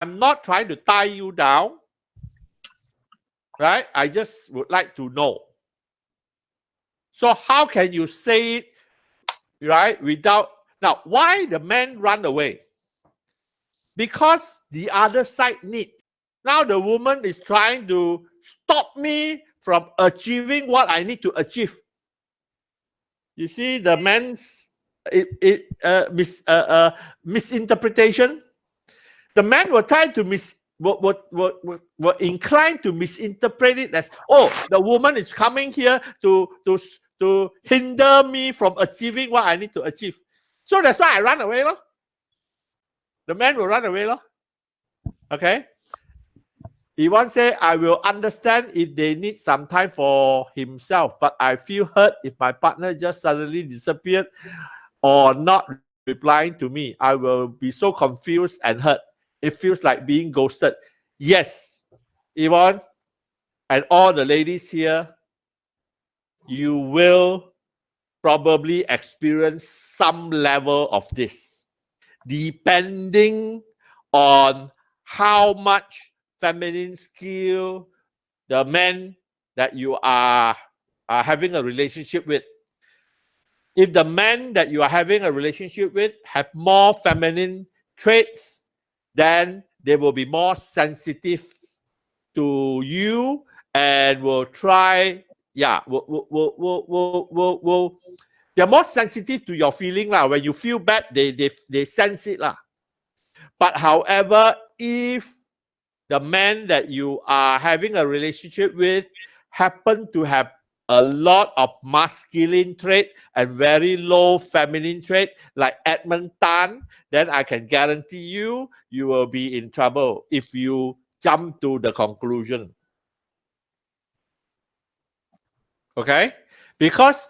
I'm not trying to tie you down, right? I just would like to know. So how can you say it, right, without... Now, why the man run away? Because the other side need. Now the woman is trying to stop me from achieving what I need to achieve. You see the man's misinterpretation. The man will try to were inclined to misinterpret it as, oh, the woman is coming here to hinder me from achieving what I need to achieve. So that's why I run away, lor. The man will run away, lor. Okay. He once said, I will understand if they need some time for himself, but I feel hurt if my partner just suddenly disappeared or not replying to me. I will be so confused and hurt. It feels like being ghosted. Yes, Yvonne, and all the ladies here, you will probably experience some level of this, depending on how much feminine skill the man that you are having a relationship with. If the man that you are having a relationship with have more feminine traits, then they will be more sensitive to you and will try, they're more sensitive to your feeling lah. When you feel bad, they sense it lah. But however, if the man that you are having a relationship with happen to have a lot of masculine trait and very low feminine trait, like Edmund Tan, then I can guarantee you, you will be in trouble if you jump to the conclusion. Okay? Because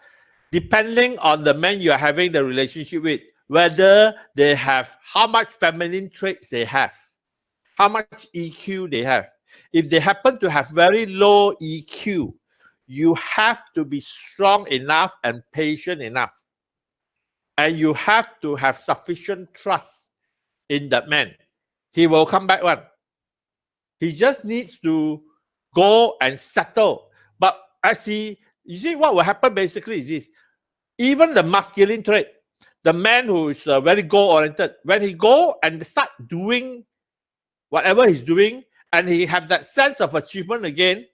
depending on the man you are having the relationship with, whether they have, how much feminine traits they have, how much EQ they have. If they happen to have very low EQ, you have to be strong enough and patient enough. And you have to have sufficient trust in that man. He will come back one. He just needs to go and settle. But as you see, what will happen basically is this. Even the masculine trait, the man who is very goal-oriented, when he go and start doing whatever he's doing, and he have that sense of achievement again,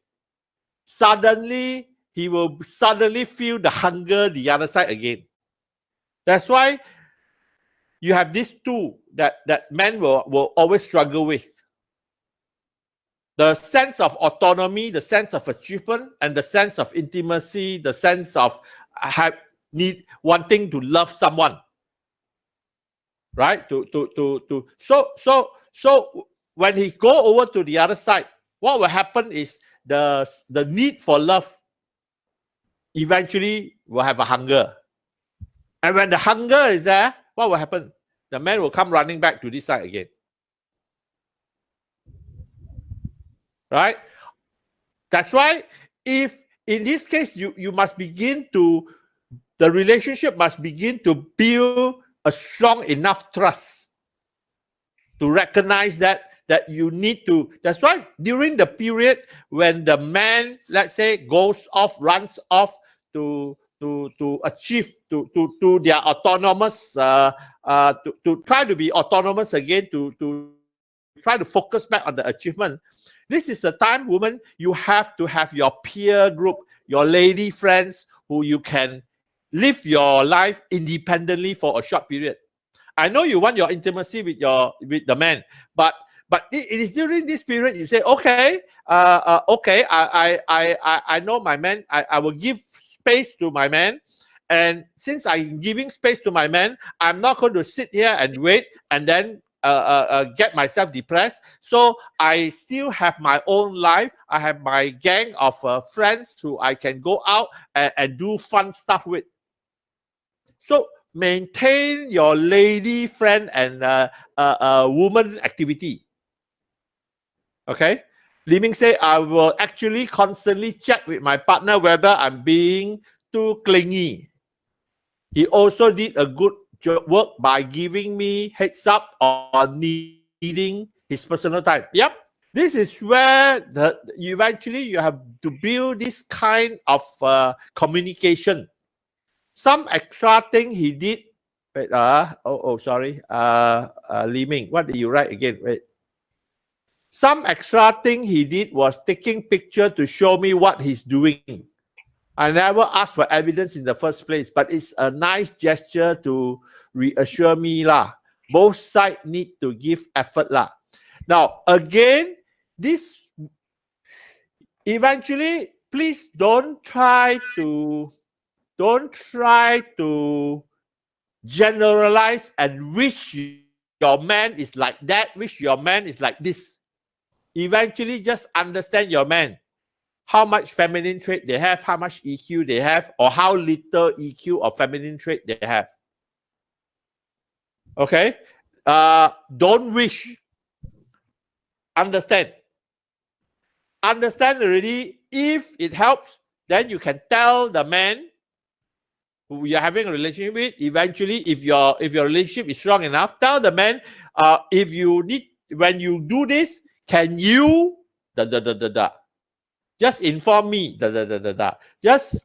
suddenly he will suddenly feel the hunger the other side again. That's why you have these two that men will always struggle with. The sense of autonomy, the sense of achievement, and the sense of intimacy, the sense of wanting to love someone. Right? So when he go over to the other side, what will happen is the need for love eventually will have a hunger. And when the hunger is there, what will happen? The man will come running back to this side again. Right? That's why if in this case you must begin to, the relationship must begin to build a strong enough trust to recognize that you need to. That's why during the period when the man, let's say, goes off, runs off to achieve to their autonomous to try to be autonomous again, to try to focus back on the achievement. This is a time, woman, you have to have your peer group, your lady friends who you can live your life independently for a short period. I know you want your intimacy with the man, but it is during this period you say, okay, I know my man. I will give space to my man, and since I'm giving space to my man, I'm not going to sit here and wait and then get myself depressed. So I still have my own life. I have my gang of friends who I can go out and do fun stuff with. So maintain your lady friend and woman activity. Okay? Li Ming say, I will actually constantly check with my partner whether I'm being too clingy. He also did a good work by giving me heads up on needing his personal time. Yep. This is where eventually you have to build this kind of communication. Some extra thing he did. Wait, sorry. Li Ming, what did you write again? Wait. Some extra thing he did was taking picture to show me what he's doing. I never asked for evidence in the first place, but it's a nice gesture to reassure me lah. Both sides need to give effort lah. Now, again, this eventually, please don't try to generalize and wish your man is like that, wish your man is like this. Eventually, just understand your man. How much feminine trait they have, how much EQ they have, or how little EQ or feminine trait they have. Okay? Don't wish. Understand. Understand already. If it helps, then you can tell the man who you're having a relationship with. Eventually, if your relationship is strong enough, tell the man, if you need, when you do this, can you just inform me. Just,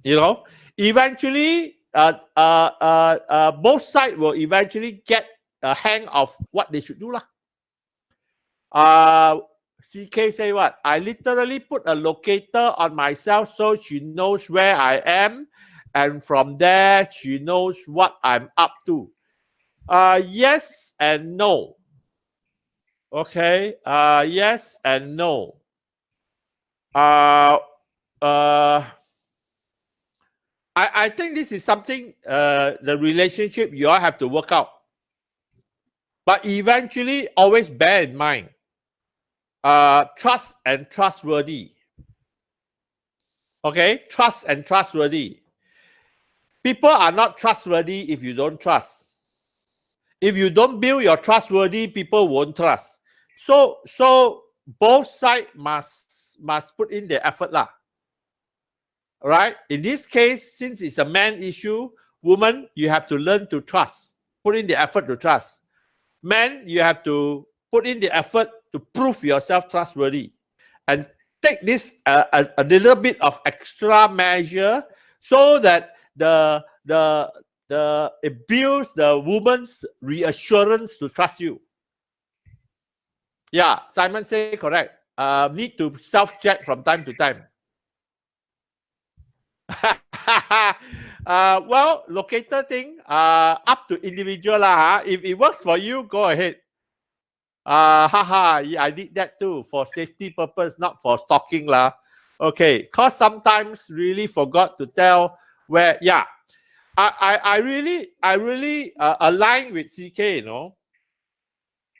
you know, eventually, both sides will eventually get a hang of what they should do lah. CK say what? I literally put a locator on myself so she knows where I am, and from there she knows what I'm up to. Yes and no. Okay. Yes and no. I think this is something the relationship you all have to work out. But eventually, always bear in mind, trust and trustworthy. Okay, trust and trustworthy. People are not trustworthy if you don't trust. If you don't build your trustworthy, people won't trust. So both sides must put in the effort lah. Right? In this case, since it's a man issue, woman, you have to learn to trust. Put in the effort to trust. Man, you have to put in the effort to prove yourself trustworthy. And take this a little bit of extra measure so that it builds the woman's reassurance to trust you. Yeah, Simon say correct. Need to self-check from time to time. Well, locator thing, up to individual lah. If it works for you, go ahead. Yeah, I did that too for safety purpose, not for stalking lah. Okay, cause sometimes really forgot to tell where. Yeah, I really align with CK. You know,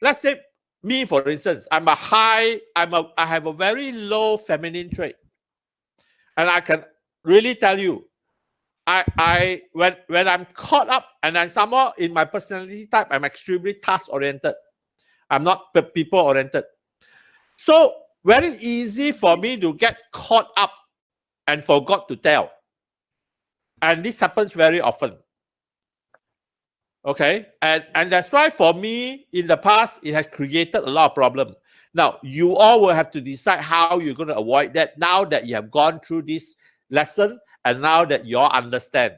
let's say me for instance, I have a very low feminine trait, and I can really tell you, when I'm caught up, and then somehow in my personality type, I'm extremely task oriented. I'm not people oriented. So very easy for me to get caught up and forgot to tell. And this happens very often. Okay. And that's why for me in the past, it has created a lot of problem. Now, you all will have to decide how you're going to avoid that now that you have gone through this lesson and now that you all understand.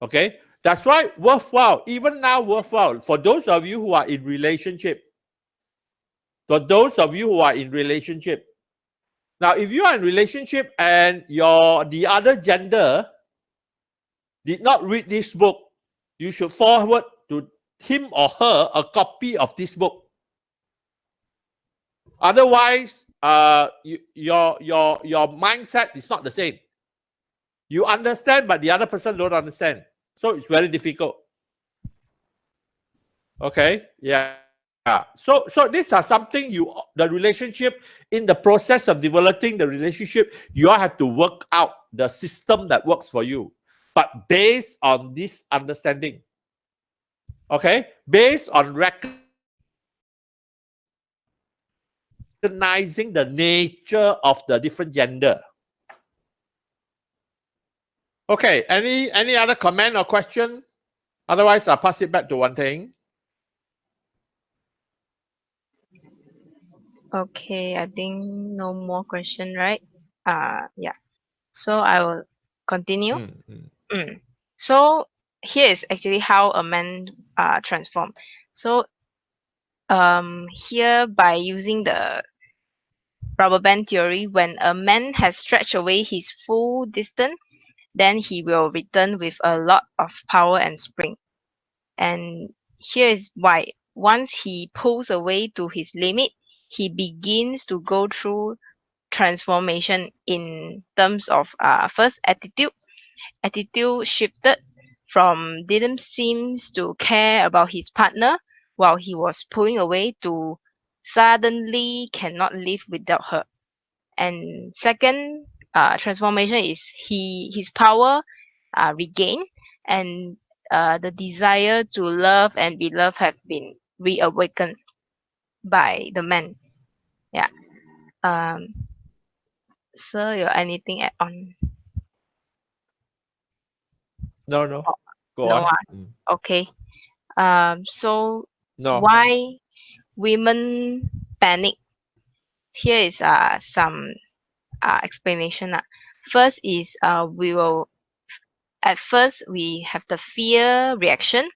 Okay. That's why worthwhile, even now worthwhile, for those of you who are in relationship. For those of you who are in relationship. Now, if you are in relationship and the other gender did not read this book, you should forward to him or her a copy of this book. Otherwise, your mindset is not the same. You understand, but the other person don't understand. So it's very difficult. Okay, yeah. So these are something the relationship, in the process of developing the relationship, you all have to work out the system that works for you. But based on this understanding. Okay, based on recognizing the nature of the different gender. Okay, any other comment or question? Otherwise, I'll pass it back to Wan Ting. Okay, I think no more question, right? Yeah. So I will continue. Mm, mm. Mm. So here is actually how a man transform. So here by using the rubber band theory, when a man has stretched away his full distance, then he will return with a lot of power and spring. And here is why. Once he pulls away to his limit, he begins to go through transformation in terms of first attitude. Attitude shifted from didn't seems to care about his partner while he was pulling away to suddenly cannot live without her. And second transformation is his power regained, and the desire to love and be loved have been reawakened by the man. Yeah. Um. So you anything add on? No, no. Oh, Go no. on. Mm. Okay. So No. why women panic? Here is some explanation. First is we will at first we have the fear reaction,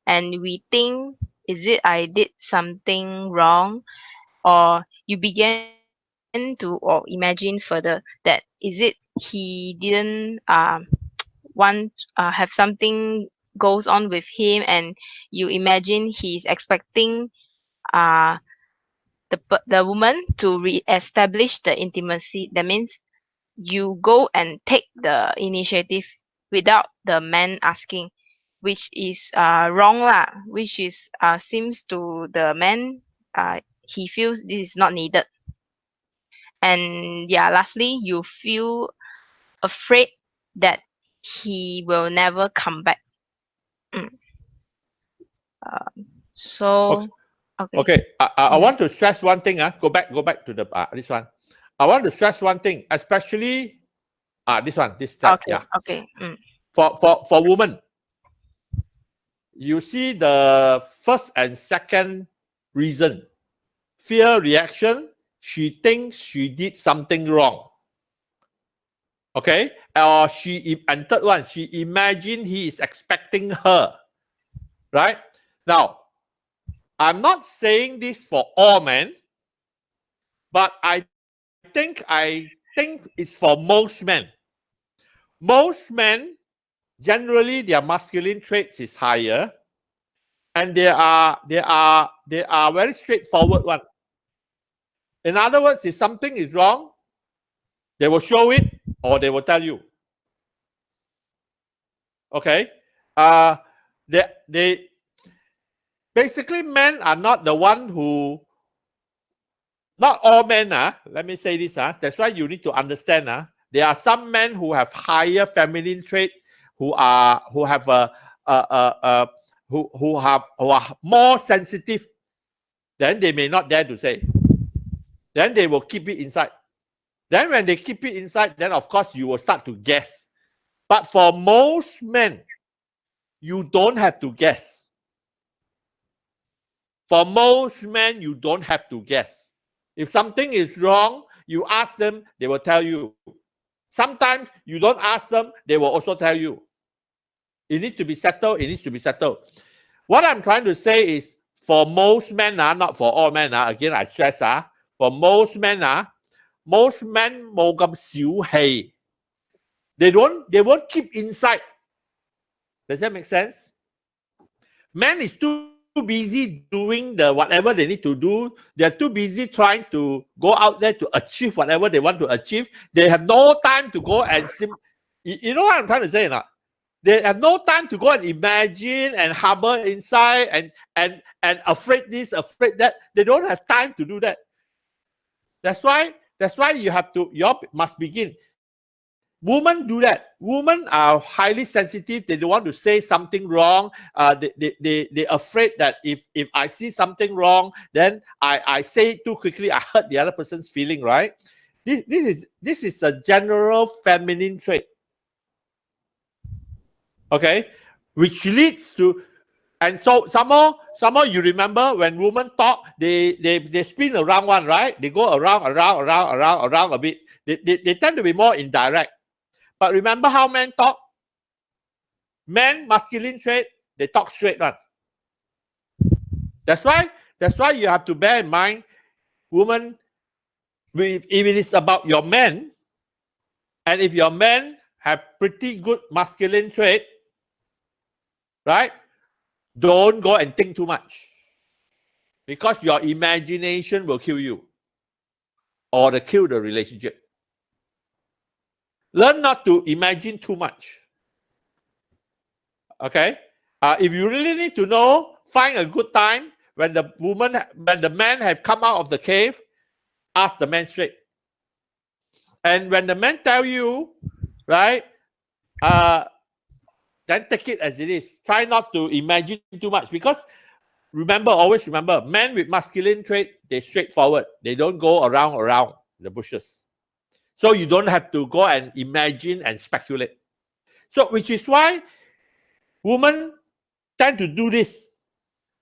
and we think, is it I did something wrong? Or you begin to or imagine further that is it he didn't want have something goes on with him, and you imagine he's expecting uh the woman to re-establish the intimacy. That means you go and take the initiative without the man asking, which is wrong lah, which is seems to the man he feels this is not needed. And yeah, lastly, you feel afraid that he will never come back. Mm. Okay. So okay. Okay. I Mm. want to stress one thing. Go back to the this one. I want to stress one thing, especially this one, this side. Okay. Yeah. Okay. Mm. For women, you see the first and second reason. Fear reaction. She thinks she did something wrong. Okay. Or and third one, she imagined he is expecting her. Right? Now, I'm not saying this for all men, but I think it's for most men. Most men generally their masculine traits is higher, and they are very straightforward one. In other words, if something is wrong, they will show it or they will tell you. Okay, uh, they basically men are not the one who. Not all men. Let me say this. That's why you need to understand. There are some men who have higher feminine trait, who have who are more sensitive. Then they may not dare to say. Then they will keep it inside. Then when they keep it inside, then of course you will start to guess. But for most men, you don't have to guess. For most men, you don't have to guess. If something is wrong, you ask them, they will tell you. Sometimes you don't ask them, they will also tell you. It needs to be settled. It needs to be settled. What I'm trying to say is, for most men, not for all men. Again, I stress, for most men, most men 冇咁小氣. They won't keep inside. Does that make sense? Man is too busy doing the whatever they need to do. They're too busy trying to go out there to achieve whatever they want to achieve. They have no time to go and you know what I'm trying to say now? They have no time to go and imagine and harbor inside and afraid this, afraid that. They don't have time to do that. That's why you must begin. Women do that. Women are highly sensitive. They don't want to say something wrong. They're afraid that if I see something wrong, then I say it too quickly, I hurt the other person's feeling, right? This is a general feminine trait. Okay? Which leads to, And so some more you remember when women talk, they spin around one, right? They go around a bit. They tend to be more indirect. But remember how men talk? Men, masculine trait, they talk straight one. That's why you have to bear in mind, woman, if it is about your men, and if your men have pretty good masculine trait, right? Don't go and think too much, because your imagination will kill you or kill the relationship. Learn not to imagine too much. Okay? If you really need to know, find a good time when the man have come out of the cave, ask the man straight. And when the man tell you, right, then take it as it is. Try not to imagine too much, because always remember, men with masculine trait, they're straightforward. They don't go around the bushes. So you don't have to go and imagine and speculate. So which is why women tend to do this.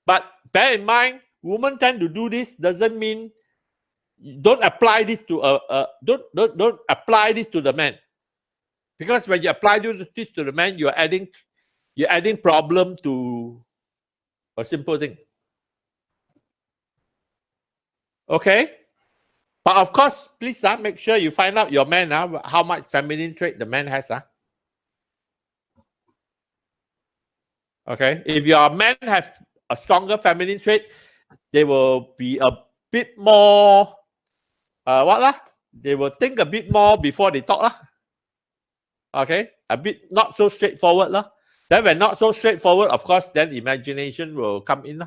But bear in mind, women tend to do this doesn't mean don't apply this to don't apply this to the man. Because when you apply this to the man, you're adding problem to a simple thing. Okay? But of course, please make sure you find out your man how much feminine trait the man has. Okay? If your man have a stronger feminine trait, they will be a bit more they will think a bit more before they talk. Okay? A bit not so straightforward. Then when not so straightforward, of course, then imagination will come in.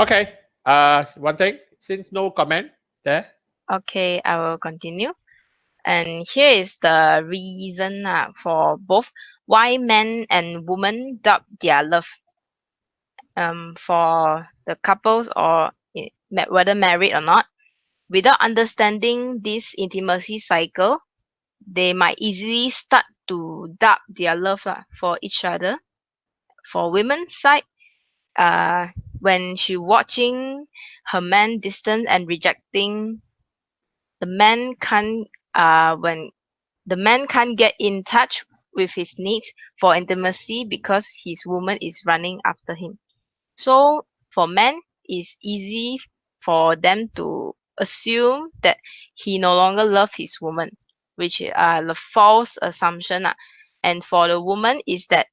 Okay. One thing, since no comment there. Okay, I will continue. And here is the reason for both why men and women doubt their love. For the couples or whether married or not, without understanding this intimacy cycle, they might easily start to doubt their love for each other. For women's side, when she watching her man distant and rejecting, the man can't when the man can't get in touch with his needs for intimacy because his woman is running after him. So for men, it's easy for them to assume that he no longer loves his woman, which is the false assumption. And for the woman is that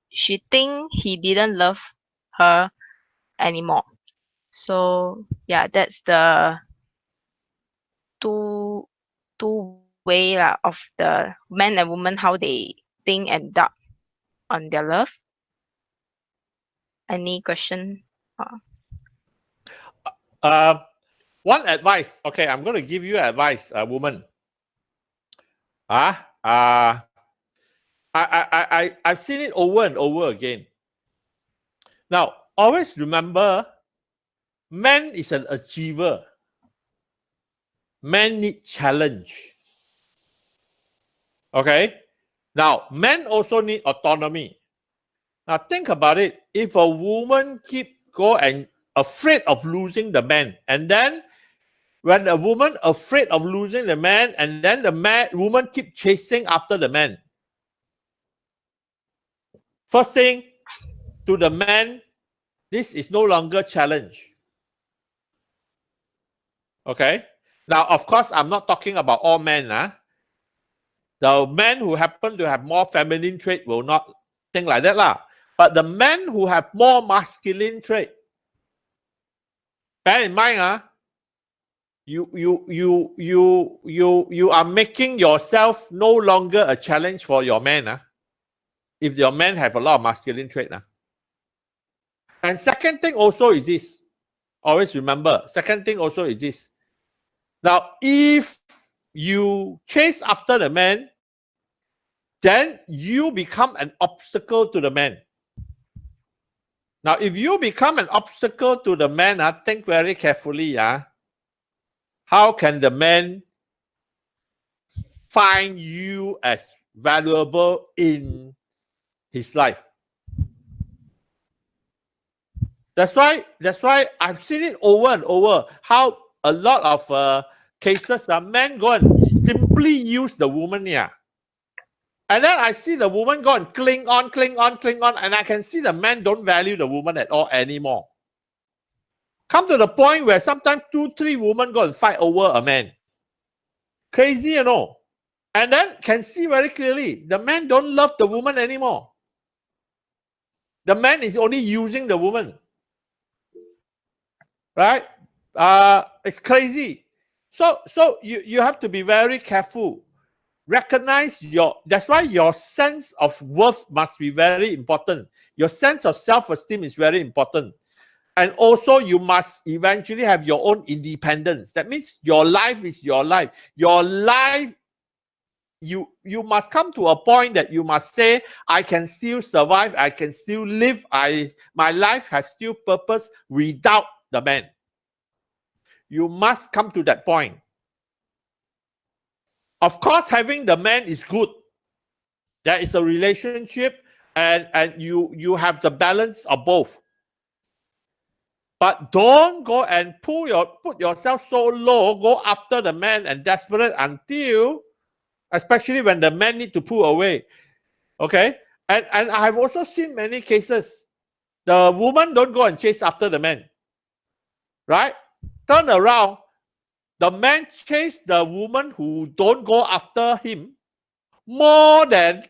she think he didn't love her anymore. So yeah, that's the two way of the men and women how they think and doubt on their love. Any question? One advice. Okay, I'm going to give you advice, woman. I've seen it over and over again. Now, always remember, man is an achiever. Men need challenge. Okay? Now, men also need autonomy. Now, think about it. If a woman go and afraid of losing the man, and then when a woman afraid of losing the man, and then the woman keep chasing after the man, first thing, to the man, this is no longer challenge. Okay? Now, of course, I'm not talking about all men. The men who happen to have more feminine trait will not think like that. But the men who have more masculine trait, bear in mind, you are making yourself no longer a challenge for your man. If your men have a lot of masculine trait. And second thing also is this. Always remember, second thing also is this. Now, if you chase after the man, then you become an obstacle to the man. Now, if you become an obstacle to the man, think very carefully. How can the man find you as valuable in his life? That's why I've seen it over and over. How a lot of cases, men go and simply use the woman, yeah. And then I see the woman go and cling on, and I can see the men don't value the woman at all anymore. Come to the point where sometimes 2-3 women go and fight over a man. Crazy, you know. And then can see very clearly, the man don't love the woman anymore. The man is only using the woman. Right? It's crazy. So you have to be very careful. Recognize that's why your sense of worth must be very important. Your sense of self-esteem is very important. And also you must eventually have your own independence. That means your life is your life. Your life, you must come to a point that you must say, I can still survive, I can still live, my life has still purpose without the man. You must come to that point. Of course, having the man is good. There is a relationship, and you have the balance of both. But don't go and put yourself so low, go after the man and desperate until, especially when the man need to pull away. Okay? And I have also seen many cases. The woman don't go and chase after the man. Right? Turn around. The man chase the woman who don't go after him more than,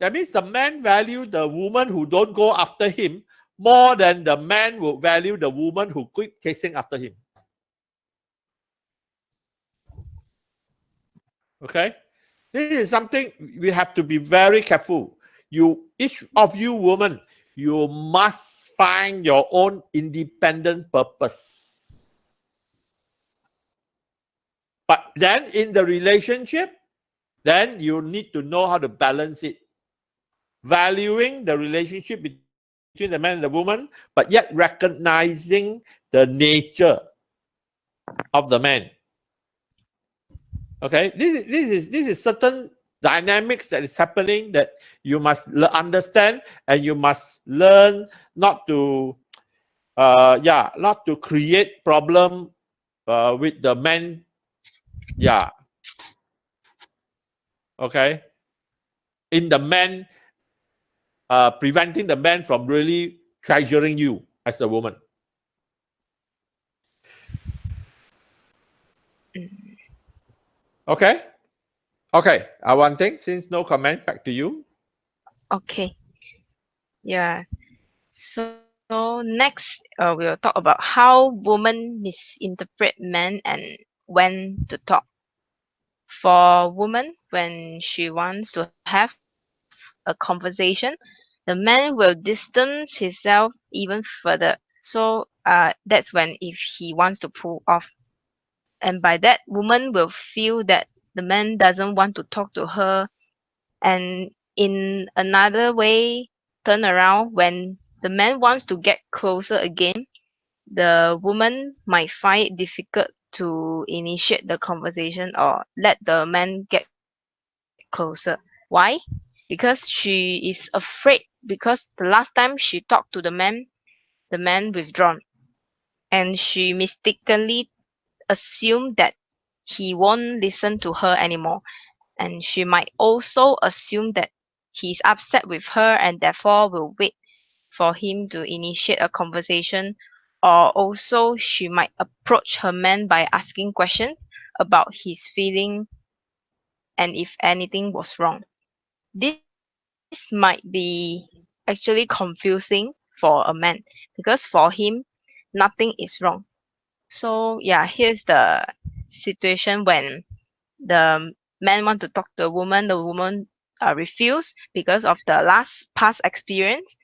that means the man value the woman who don't go after him more than the man will value the woman who keep chasing after him. Okay? This is something we have to be very careful. Each of you women, you must find your own independent purpose. But then in the relationship, then you need to know how to balance it. Valuing the relationship between the man and the woman, but yet recognizing the nature of the man. Okay, this is certain dynamics that is happening that you must understand, and you must learn not to not to create problem with the man. Yeah. Okay. In the man, preventing the man from really treasuring you as a woman. Okay. Okay. One thing, since no comment, back to you. Okay. Yeah. So next, we will talk about how women misinterpret men and when to talk. For women, when she wants to have a conversation, the man will distance himself even further. So that's when if he wants to pull off. And by that, woman will feel that the man doesn't want to talk to her. And in another way, turn around, when the man wants to get closer again, the woman might find it difficult to initiate the conversation or let the man get closer. Why? Because she is afraid, because the last time she talked to the man withdrawn, and she mistakenly assumed that he won't listen to her anymore. And she might also assume that he's upset with her and therefore will wait for him to initiate a conversation. Or also, she might approach her man by asking questions about his feeling and if anything was wrong. This might be actually confusing for a man, because for him, nothing is wrong. So, yeah, here's the situation when the man want to talk to the woman refuse because of the past experience,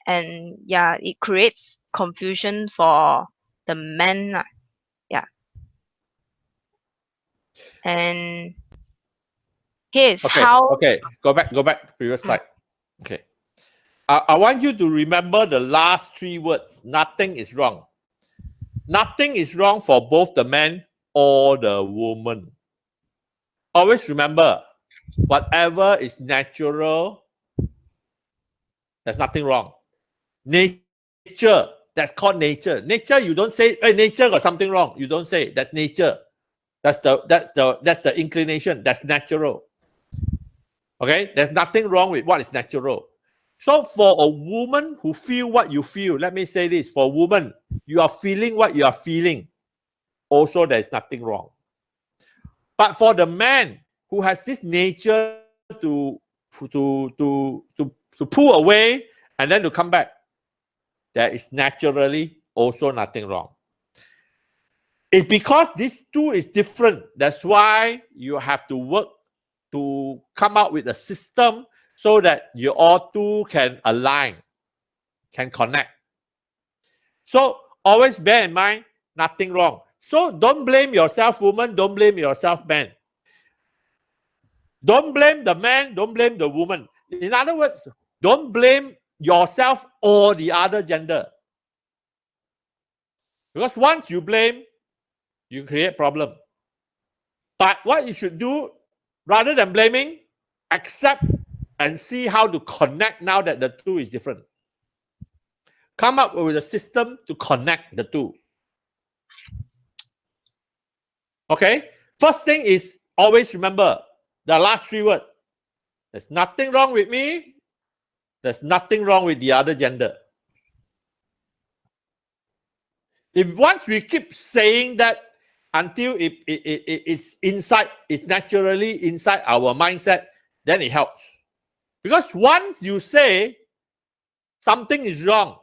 and yeah, it creates confusion for the man. Yeah, and here's Okay. how. Okay. Go back to previous slide. Okay. I want you to remember the last 3 words. Nothing is wrong. Nothing is wrong for both the man or the woman. Always remember, whatever is natural, there's nothing wrong. Nature That's called nature. Nature, you don't say, hey, nature got something wrong. You don't say that's nature. That's the inclination. That's natural. Okay, there's nothing wrong with what is natural. So for a woman who feel what you feel, let me say this: for a woman, you are feeling what you are feeling. Also, there is nothing wrong. But for the man who has this nature to pull away and then to come back, there is naturally also nothing wrong. It's because these two is different. That's why you have to work to come up with a system so that you all two can align, can connect. So always bear in mind, nothing wrong. So don't blame yourself, woman. Don't blame yourself, man. Don't blame the man. Don't blame the woman. In other words, don't blame yourself or the other gender. Because once you blame, you create problem. But what you should do, rather than blaming, accept and see how to connect now that the two is different. Come up with a system to connect the two. Okay? First thing is always remember the last three words. There's nothing wrong with me. There's nothing wrong with the other gender. If once we keep saying that until it's inside, it's naturally inside our mindset, then it helps. Because once you say something is wrong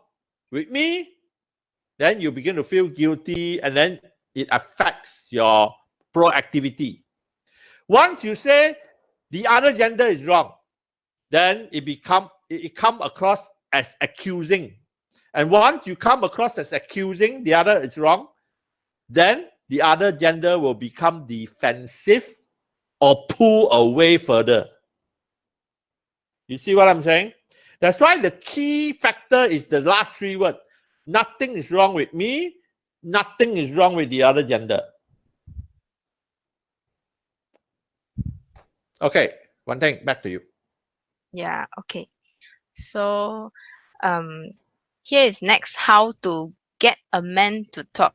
with me, then you begin to feel guilty and then it affects your proactivity. Once you say the other gender is wrong, then it come across as accusing. And once you come across as accusing the other is wrong, then the other gender will become defensive or pull away further. You see what I'm saying? That's why the key factor is the last three words. Nothing is wrong with me. Nothing is wrong with the other gender. Okay, one thing, back to you. Yeah, okay. So here is next how to get a man to talk.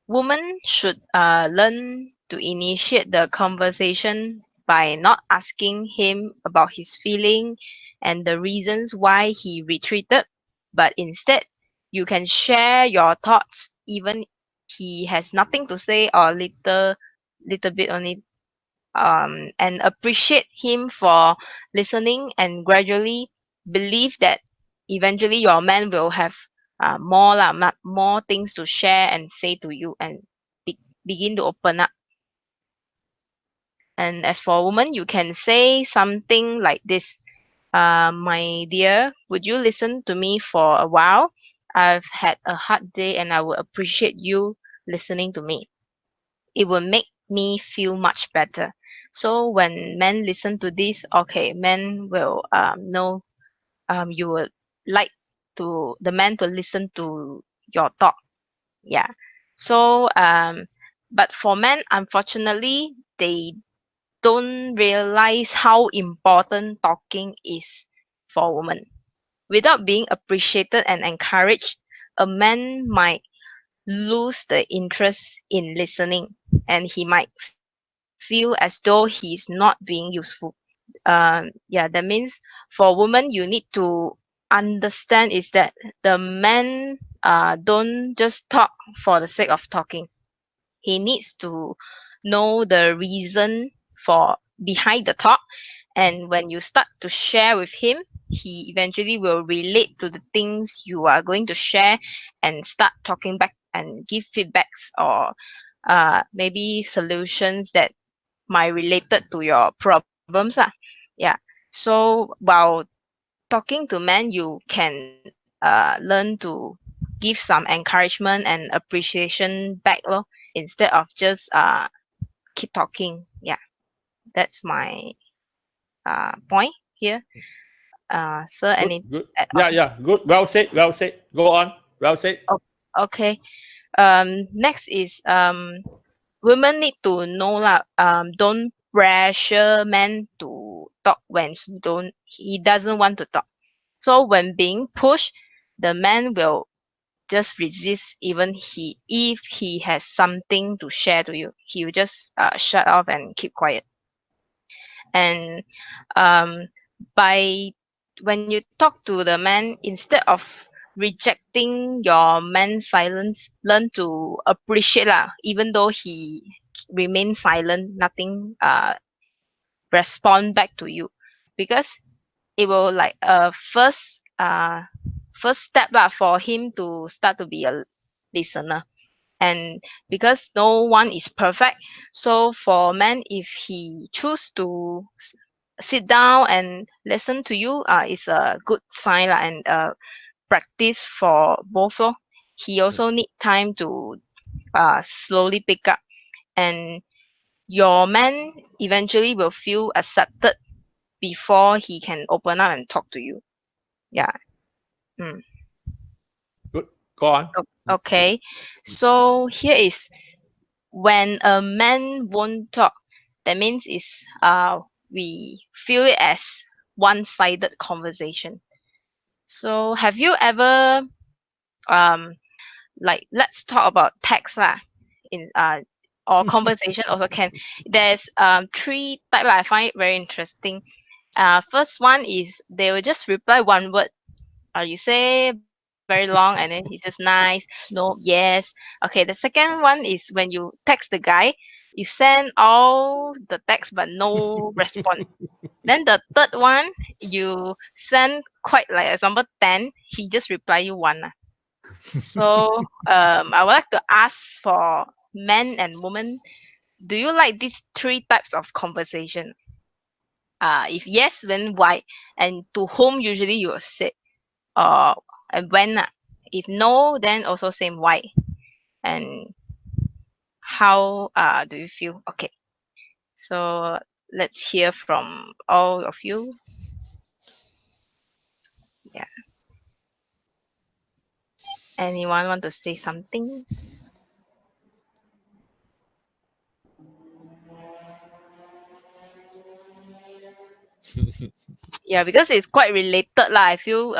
Women should learn to initiate the conversation by not asking him about his feeling and the reasons why he retreated, but instead you can share your thoughts even he has nothing to say or little bit only, and appreciate him for listening and gradually believe that eventually your man will have more things to share and say to you and begin to open up. And as for a woman, you can say something like this: my dear, would you listen to me for a while? I've had a hard day and I would appreciate you listening to me. It will make me feel much better. So when men listen to this, okay, men will know you would like to the man to listen to your talk. Yeah. So but for men, unfortunately, they don't realize how important talking is for women. Without being appreciated and encouraged, a man might lose the interest in listening and he might feel as though he's not being useful. Yeah, that means for women, you need to understand is that the man don't just talk for the sake of talking. He needs to know the reason for behind the talk, and when you start to share with him, he eventually will relate to the things you are going to share and start talking back and give feedbacks or maybe solutions that might related to your problems lah. Yeah. So while talking to men, you can learn to give some encouragement and appreciation back lor, instead of just keep talking. Yeah, that's my point here. Sir, Good, any good. add Yeah, on? yeah, good. Well said, well said. Go on. Well said. Oh, okay. Next is women need to know lah. Don't pressure men to talk when he doesn't want to talk. So when being pushed, the man will just resist even if he has something to share to you. He will just shut off and keep quiet. And um, by when you talk to the man, instead of rejecting your man's silence, learn to appreciate lah, even though he remains silent, nothing respond back to you, because it will like first step lah for him to start to be a listener. And because no one is perfect, so for man, if he choose to sit down and listen to you, it's a good sign lah, and practice for both lor. He also need time to slowly pick up, and your man eventually will feel accepted before he can open up and talk to you. Yeah. Mm. Good. Go on. Okay. So here is when a man won't talk, that means is we feel it as one-sided conversation. So have you ever um like, let's talk about text lah, in or conversation also can. There's three type lah, I find it very interesting. First one is they will just reply one word. You say very long and then he says nice, no, yes. Okay, the second one is when you text the guy, you send all the text but no response. Then the third one, you send quite like example 10, he just reply you one lah. So I would like to ask for men and women, do you like these three types of conversation? If yes, then why? And to whom usually you will say, uh, and when? If no, then also same why. And how do you feel? Okay, so let's hear from all of you. Yeah, anyone want to say something? Yeah, because it's quite related lah. I feel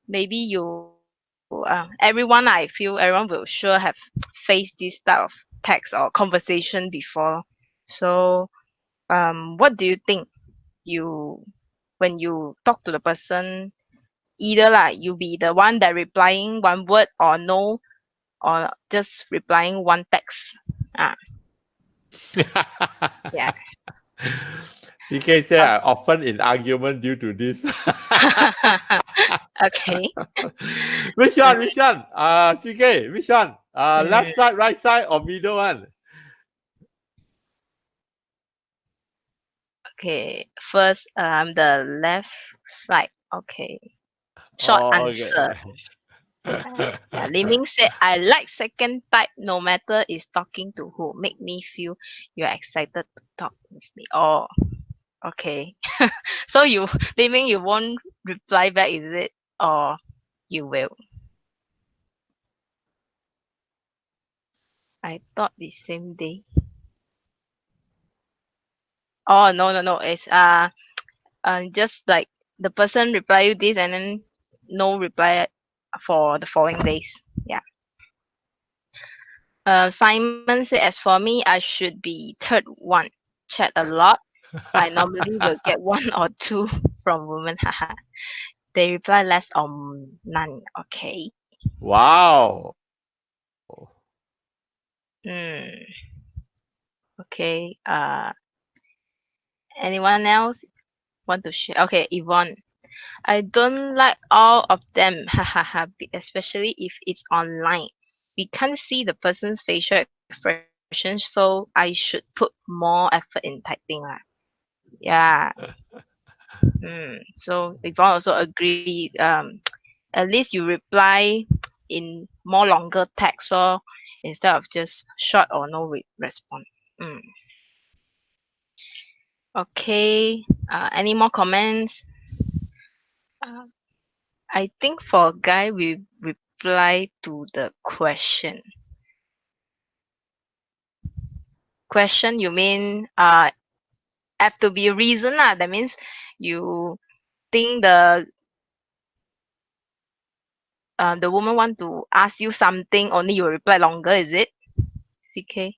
maybe you everyone, I feel everyone will sure have faced this type of text or conversation before. So what do you think, you when you talk to the person, either like you be the one that replying one word or no, or just replying one text? Ah, yeah. CK said I often in argument due to this. Okay. Which one? Which one? CK, which one? Mm, Left side, right side, or middle one? okay. First, the left side. Okay. Short Oh, answer. okay. Yeah, Liming said, I like second type no matter is talking to who. Make me feel you're excited to talk with me. Oh, okay. So you, Liming, you won't reply back, is it? Or you will? I thought the same day. Oh, no, no, no. It's just like the person reply you this and then no reply for the following days. Yeah. Simon said, as for me, I should be third one. Chat a lot. I normally will get one or two from women. Haha. They reply less or none. Okay. Wow. Hmm. Okay. Anyone else want to share? Okay, Yvonne. I don't like all of them. Hahaha. Especially if it's online. We can't see the person's facial expression, so I should put more effort in typing lah. Yeah. So Yvonne also agree. At least you reply in more longer text, or instead of just short or no response. Mm. Okay. Any more comments? Uh, I think for guy we reply to the question. Question, you mean have to be a reason lah. That means you think the the woman want to ask you something, only you reply longer, is it? CK.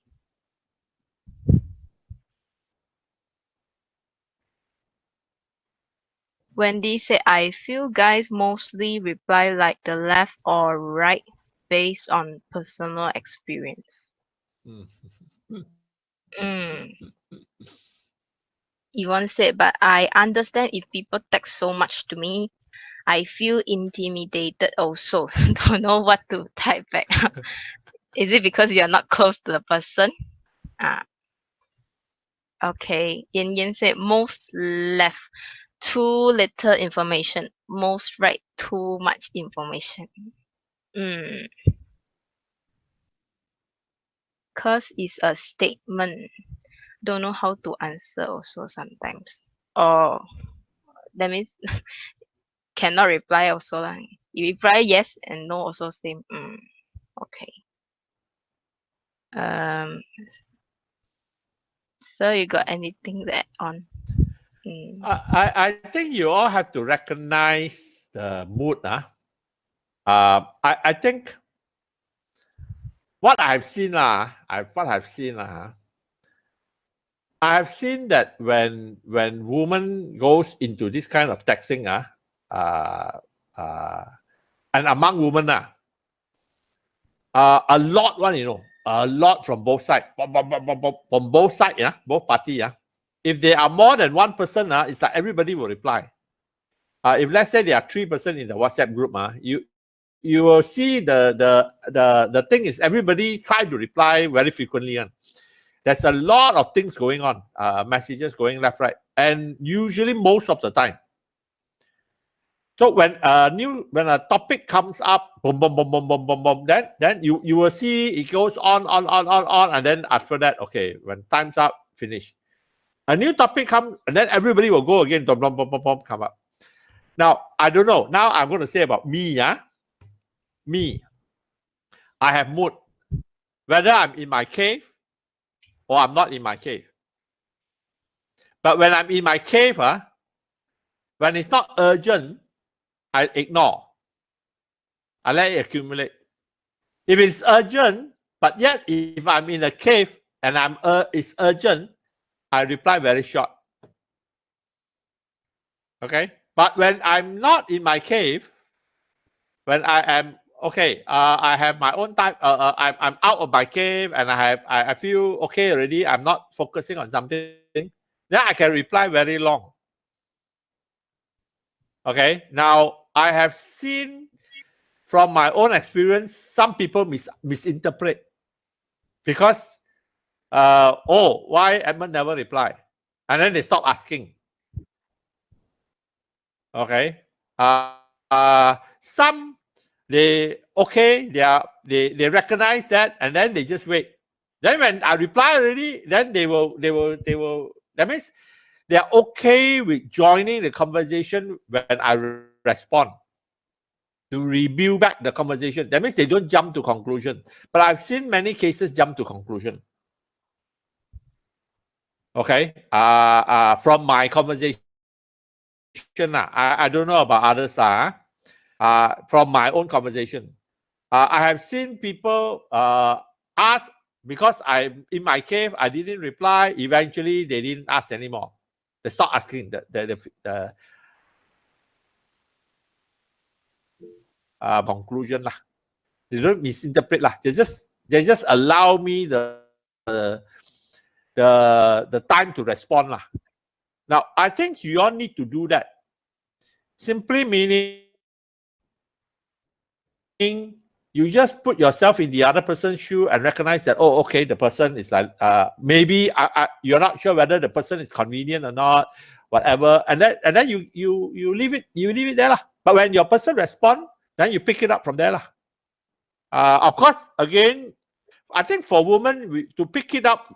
Wendy said, I feel guys mostly reply like the left or right based on personal experience. Mm. Yvonne said, but I understand if people text so much to me, I feel intimidated also. Don't know what to type back. Is it because you're not close to the person? Ah, okay. Yin Yin said, most left, too little information. Most right, too much information. Cause it's a statement. Don't know how to answer also sometimes. Oh, that means cannot reply also lah. You reply yes and no also same. Okay. So you got anything to add on? I think you all have to recognize the mood. I think what I've seen I have seen that when woman goes into this kind of texting and among women a lot a lot from both sides, from both sides, both parties. If there are more than one person, it's like everybody will reply. If let's say there are 3 person in the WhatsApp group, you will see the thing is everybody try to reply very frequently. There's a lot of things going on, messages going left, right, and usually most of the time. So when a topic comes up, boom, boom, boom, boom, boom, boom, boom, then you will see it goes on, and then after that, okay, when time's up, finish. A new topic comes, and then everybody will go again, boom, boom, boom, boom, boom, come up. Now, I don't know. Now I'm going to say about me, Me. I have mood. Whether I'm in my cave or I'm not in my cave. But when I'm in my cave, when it's not urgent, I ignore. I let it accumulate. If it's urgent, but yet if I'm in a cave and it's urgent, I reply very short. Okay? But when I'm not in my cave, when I am I have my own time. I'm out of my cave and I feel okay already. I'm not focusing on something. Then I can reply very long. Okay. Now I have seen from my own experience, some people misinterpret because why Edmund never reply, and then they stop asking. Okay. Some they recognize that and then they just wait. Then when I reply already, then they will that means they are okay with joining the conversation when I respond, to review back the conversation. That means they don't jump to conclusion. But I've seen many cases jump to conclusion. Okay. From my conversation, I don't know about others. From my own conversation, I have seen people ask because I'm in my cave. I didn't reply. Eventually, they didn't ask anymore. They start asking the conclusion lah. They don't misinterpret lah. They just allow me the time to respond lah. Now I think you all need to do that. Simply meaning you just put yourself in the other person's shoe and recognize that, oh, okay, the person is like maybe you're not sure whether the person is convenient or not, whatever, and then you leave it there lah. But when your person respond, then you pick it up from there lah. Of course, again, I think for women to pick it up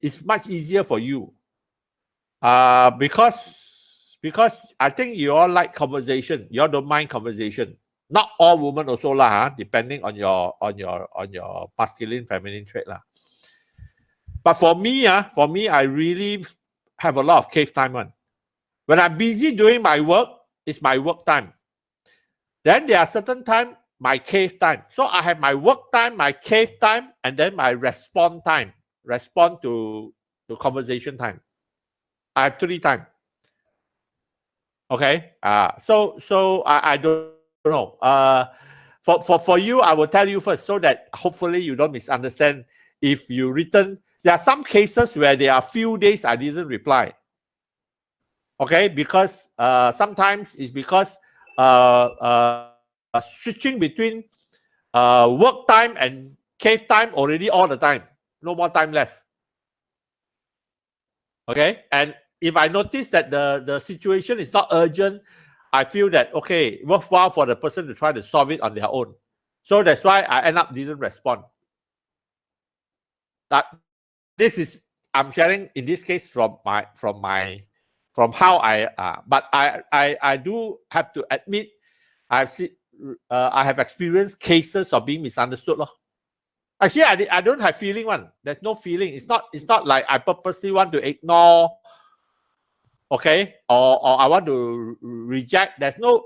is much easier for you, because I think you all like conversation. You all don't mind conversation. Not all women also lah, depending on your masculine, feminine trait lah. But for me, I really have a lot of cave time on. When I'm busy doing my work, it's my work time. Then there are certain time my cave time. So I have my work time, my cave time, and then my respond time, respond to conversation time. I have 3 times. Okay. So I don't know. For you, I will tell you first so that hopefully you don't misunderstand. If you written, there are some cases where there are few days I didn't reply. Okay, because sometimes it's because switching between work time and cave time already all the time. No more time left. Okay, and if I notice that the situation is not urgent, I feel that okay, worthwhile for the person to try to solve it on their own. So that's why I end up didn't respond. That this is I'm sharing in this case from how I but I do have to admit I have experienced cases of being misunderstood. Actually, I don't have feeling one. There's no feeling. It's not like I purposely want to ignore, okay, or I want to reject. There's no.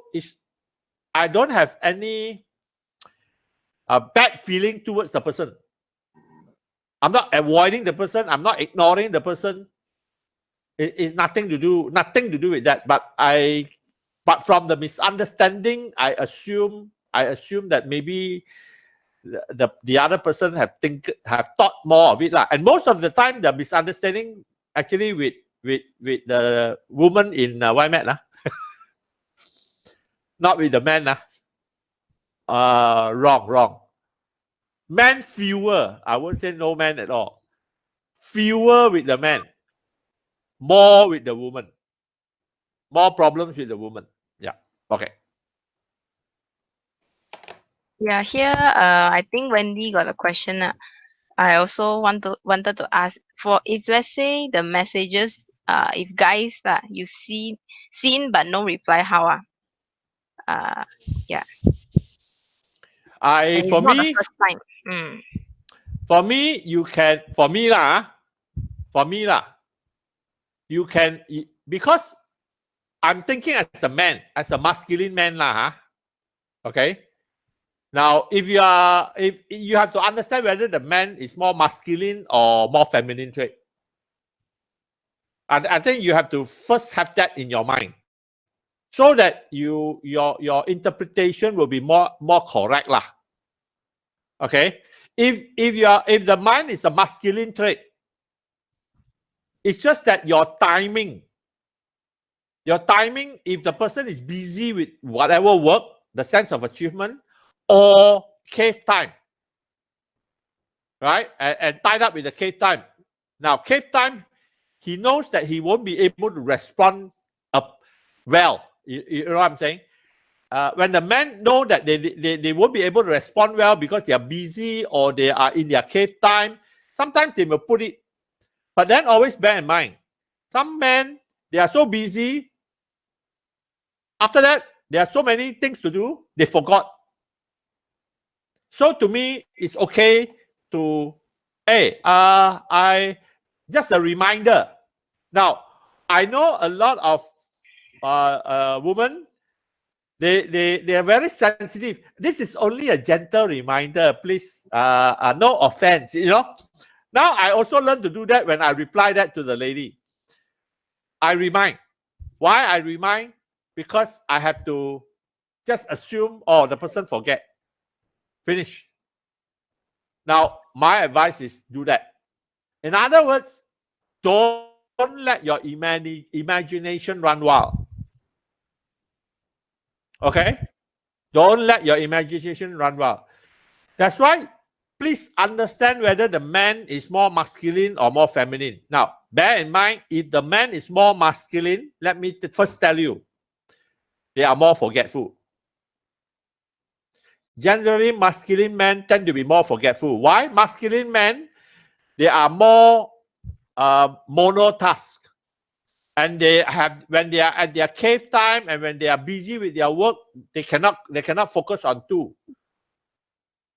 I don't have any bad feeling towards the person. I'm not avoiding the person. I'm not ignoring the person. It's nothing to do with that. But from the misunderstanding, I assume that maybe the other person have thought more of it lah. And most of the time, the misunderstanding actually with the woman in YMAT lah, not with the man lah. Wrong. Man fewer. I won't say no man at all. Fewer with the man. More with the woman. More problems with the woman. Yeah. Okay. Yeah, here I think Wendy got a question. I also wanted to ask for if let's say the messages if guys you seen but no reply, how yeah. And it's not the first time. For me, you can. For me lah, you can, because I'm thinking as a man, as a masculine man lah. Okay. Now, if you have to understand whether the man is more masculine or more feminine trait. I think you have to first have that in your mind, so that your interpretation will be more correct lah. Okay. If the mind is a masculine trait, it's just that your timing, if the person is busy with whatever work, the sense of achievement, or cave time, right? And tied up with the cave time. Now, cave time, he knows that he won't be able to respond well. You know what I'm saying? When the men know that they won't be able to respond well because they are busy or they are in their cave time, sometimes they will put it. But then always bear in mind, some men, they are so busy. After that, there are so many things to do, they forgot. So to me, it's okay to, hey, just a reminder. Now, I know a lot of women, they are very sensitive. This is only a gentle reminder, please. No offense, you know. Now, I also learned to do that when I reply that to the lady. I remind. Why I remind? Because I have to just assume, oh, the person forget. Finish. Now, my advice is do that. In other words, don't let your imagination run wild. Okay? Don't let your imagination run wild. That's why, please understand whether the man is more masculine or more feminine. Now, bear in mind, if the man is more masculine, let me first tell you, they are more forgetful. Generally, masculine men tend to be more forgetful. Why? Masculine men, they are more monotask. And when they are at their cave time and when they are busy with their work, they cannot focus on two.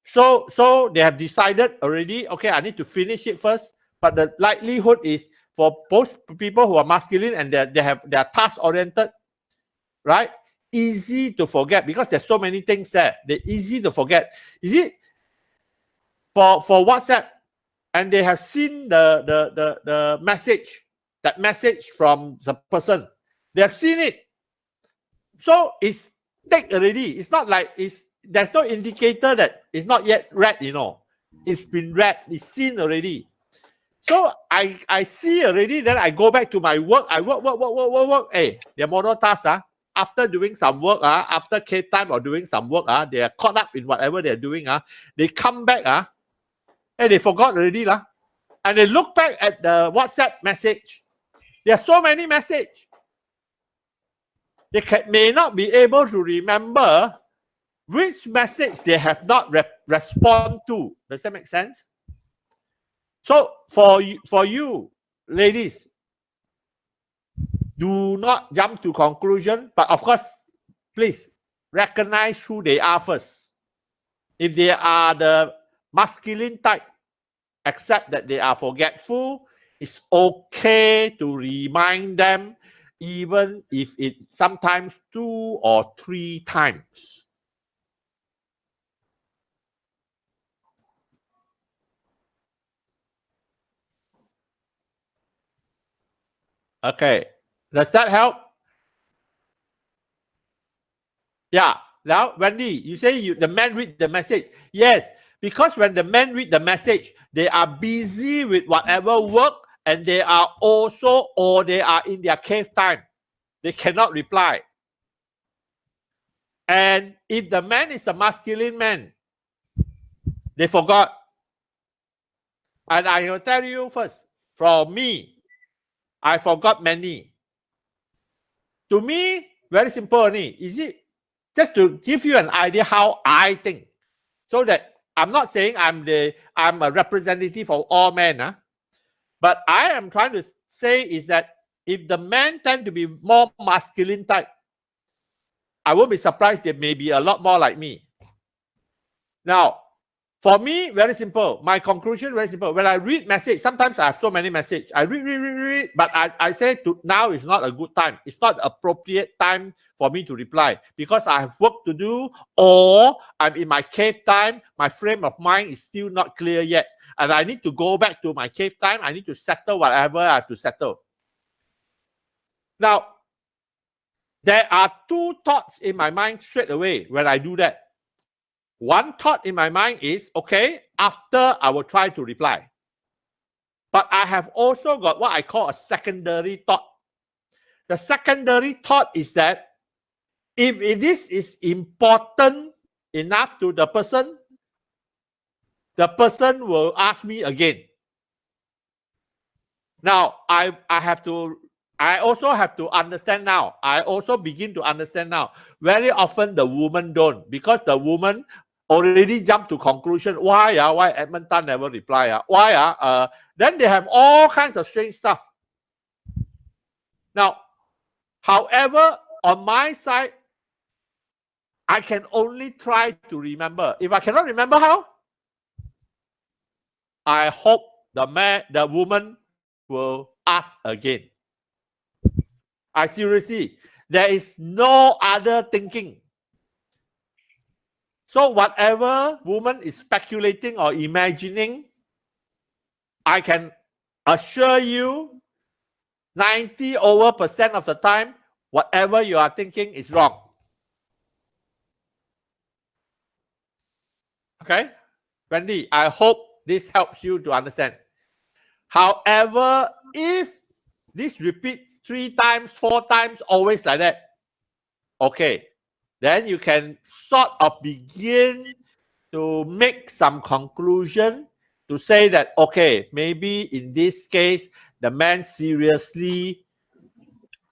So they have decided already, okay, I need to finish it first. But the likelihood is for both people who are masculine and they are task oriented, right? easy to forget because there's so many things there. They're easy to forget. You see, for WhatsApp, and they have seen the message, that message from the person. They have seen it. So it's ticked already. It's not like there's no indicator that it's not yet read, you know. It's been read, it's seen already. So I see already, then I go back to my work. I work. Hey, they're monotask. After doing some work, after cave time or doing some work, they are caught up in whatever they're doing. They come back, and they forgot already. And they look back at the WhatsApp message. There are so many messages. They may not be able to remember which message they have not respond to. Does that make sense? So for you, ladies, do not jump to conclusion, but of course, please recognize who they are first. If they are the masculine type, accept that they are forgetful. It's okay to remind them, even if it sometimes 2 or 3 times. Okay, does that help? Yeah. Now, Wendy, you say the men read the message. Yes, because when the men read the message, they are busy with whatever work, and they are also, or they are in their cave time. They cannot reply. And if the man is a masculine man, they forgot. And I will tell you first, from me, I forgot many. To me, very simple only. Is it just to give you an idea how I think, so that I'm not saying I'm a representative of all men, but I am trying to say is that if the men tend to be more masculine type, I won't be surprised there may be a lot more like me. Now, for me, very simple. My conclusion, very simple. When I read message, sometimes I have so many messages. I read, but I say now is not a good time. It's not the appropriate time for me to reply because I have work to do, or I'm in my cave time. My frame of mind is still not clear yet. And I need to go back to my cave time. I need to settle whatever I have to settle. Now, there are 2 thoughts in my mind straight away when I do that. One thought in my mind is, okay, after I will try to reply. But I have also got what I call a secondary thought. The secondary thought is that if this is important enough to the person will ask me again. Now, I also have to understand now. I also begin to understand now. Very often the woman don't, because the woman already jump to conclusion. Why Edmund Tan never reply? Then they have all kinds of strange stuff. Now, however, on my side, I can only try to remember. If I cannot remember how, I hope the woman will ask again. I seriously, there is no other thinking. So whatever woman is speculating or imagining, I can assure you 90% of the time, whatever you are thinking is wrong. Okay? Wendy, I hope this helps you to understand. However, if this repeats 3 times, 4 times, always like that, okay, then you can sort of begin to make some conclusion to say that, okay, maybe in this case, the man seriously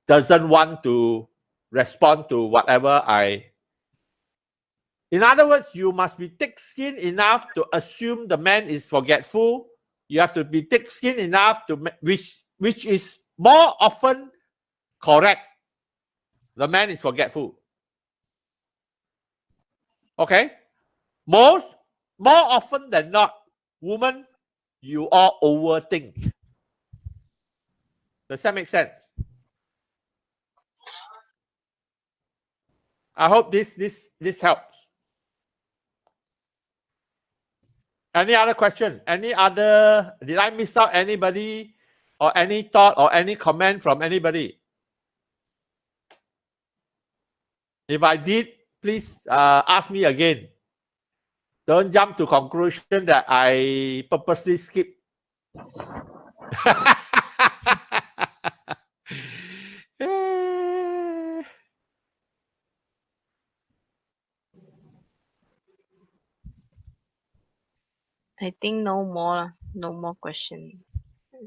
doesn't want to respond to whatever In other words, you must be thick-skinned enough to assume the man is forgetful. You have to be thick-skinned enough to which is more often correct. The man is forgetful. Okay? More often than not, woman, you all overthink. Does that make sense? I hope this helps. Any other question? Any other? Did I miss out anybody, or any thought or any comment from anybody? If I did, please ask me again. Don't jump to conclusion that I purposely skip. I think no more question.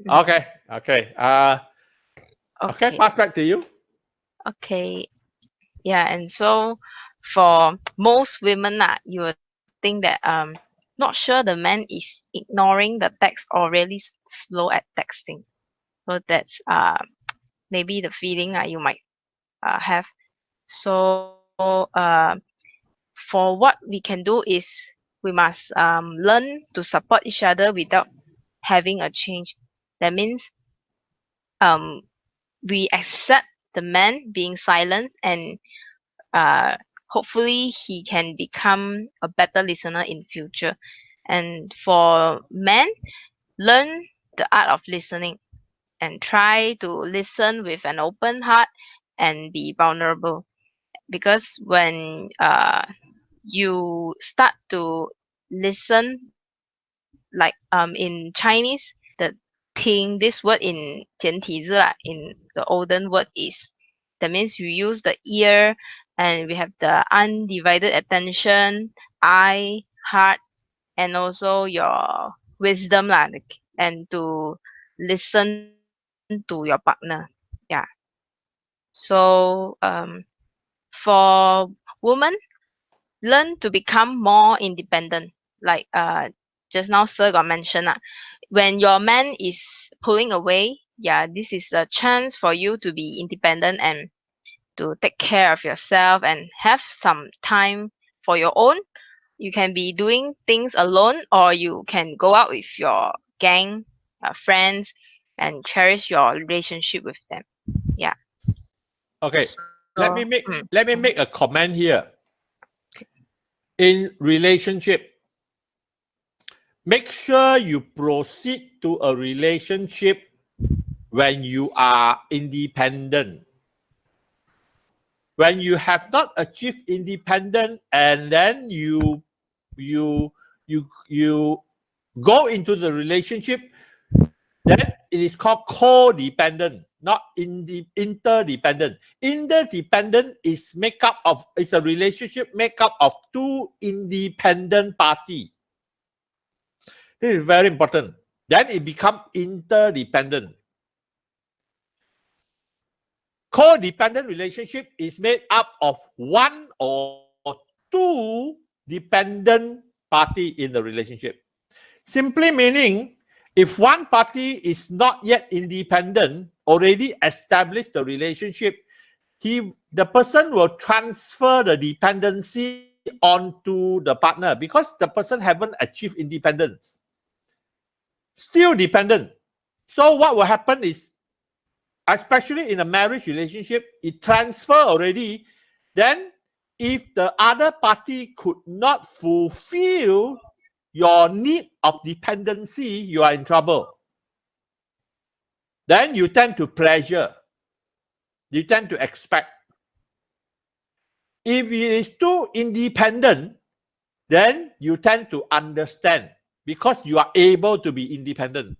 Okay. Okay. Okay. Pass back to you. Okay. Yeah, and so for most women, you would think that not sure the man is ignoring the text or really slow at texting. So that's maybe the feeling you might have. So for what we can do is we must learn to support each other without having a change. That means um we accept the man being silent, and uh, hopefully he can become a better listener in future. And for men, learn the art of listening and try to listen with an open heart and be vulnerable, because when you start to listen, like in Chinese, the ting, this word in 简体字 in the olden word is, that means you use the ear, and we have the undivided attention, eye, heart, and also your wisdom and to listen to your partner. Yeah. So for women, learn to become more independent. Like just now Sir got mentioned when your man is pulling away, yeah, this is a chance for you to be independent and to take care of yourself and have some time for your own. You can be doing things alone, or you can go out with your gang, friends, and cherish your relationship with them. Yeah. Okay. So, Let me make a comment here. In relationship, make sure you proceed to a relationship when you are independent. When you have not achieved independence and then you go into the relationship, then it is called codependent, not interdependent. Interdependent is a relationship make up of two independent parties. This is very important. Then it becomes interdependent. Codependent relationship is made up of one or two dependent party in the relationship. Simply meaning, if one party is not yet independent, already established the relationship, the person will transfer the dependency onto the partner because the person haven't achieved independence. Still dependent. So what will happen is, especially in a marriage relationship, it transfer already. Then if the other party could not fulfill your need of dependency, you are in trouble. Then you tend to pleasure. You tend to expect. If it is too independent, then you tend to understand because you are able to be independent.